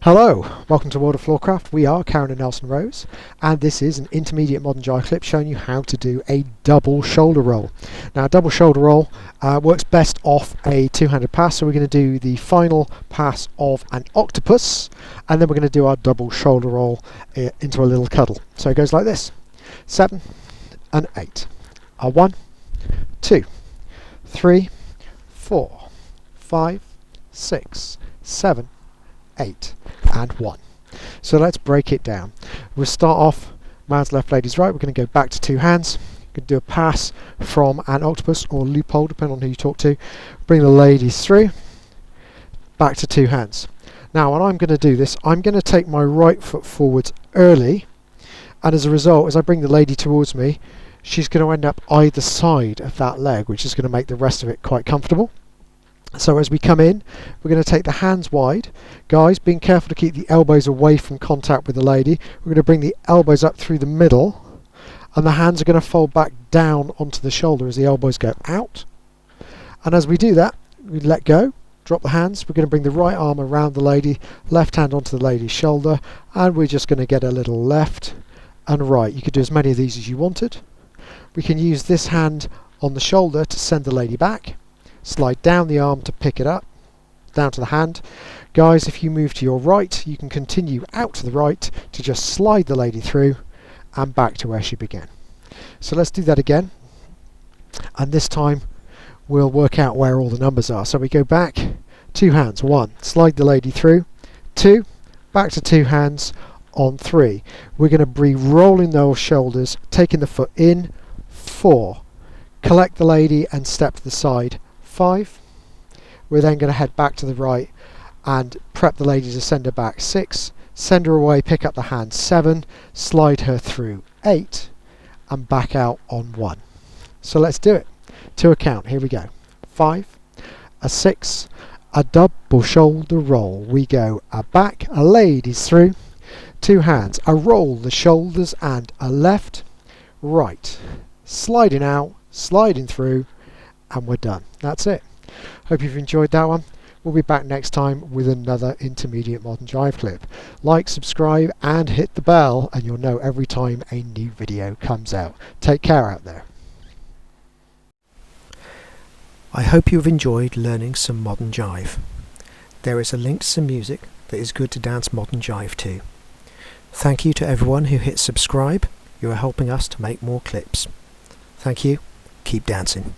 Hello, welcome to World of Floorcraft. We are Karen and Nelson Rose, and this is an intermediate modern jive clip showing you how to do a double shoulder roll. Now, a double shoulder roll works best off a two-handed pass, so we're going to do the final pass of an octopus, and then we're going to do our double shoulder roll into a little cuddle. So it goes like this: 7 and 8. 1, 2, 3, 4, 5, 6, 7, 8 and 1. So let's break it down. We'll start off man's left, lady's right. We're going to go back to two hands. We're going to do a pass from an octopus or loophole, depending on who you talk to. Bring the ladies through, back to two hands. Now when I'm going to do this, I'm going to take my right foot forwards early, and as a result, as I bring the lady towards me, she's going to end up either side of that leg, which is going to make the rest of it quite comfortable. So as we come in, we're going to take the hands wide. Guys, being careful to keep the elbows away from contact with the lady. We're going to bring the elbows up through the middle, and the hands are going to fold back down onto the shoulder as the elbows go out. And as we do that, we let go, drop the hands. We're going to bring the right arm around the lady, left hand onto the lady's shoulder, and we're just going to get a little left and right. You could do as many of these as you wanted. We can use this hand on the shoulder to send the lady back. Slide down the arm to pick it up, down to the hand. Guys, if you move to your right, you can continue out to the right to just slide the lady through and back to where she began. So let's do that again. And this time we'll work out where all the numbers are. So we go back, two hands, 1, slide the lady through, 2, back to two hands on 3. We're going to be rolling those shoulders, taking the foot in, 4, collect the lady and step to the side, 5. We're then going to head back to the right and prep the lady to send her back, 6, send her away, pick up the hand, 7, slide her through, 8, and back out on 1. So let's do it. To a count, here we go. 5, a 6, a double shoulder roll. We go a back, a ladies through, two hands, a roll the shoulders and a left, right, sliding out, sliding through, and we're done. That's it. Hope you've enjoyed that one. We'll be back next time with another intermediate modern jive clip. Like, subscribe and hit the bell, and you'll know every time a new video comes out. Take care out there. I hope you've enjoyed learning some modern jive. There is a link to some music that is good to dance modern jive to. Thank you to everyone who hit subscribe. You are helping us to make more clips. Thank you. Keep dancing.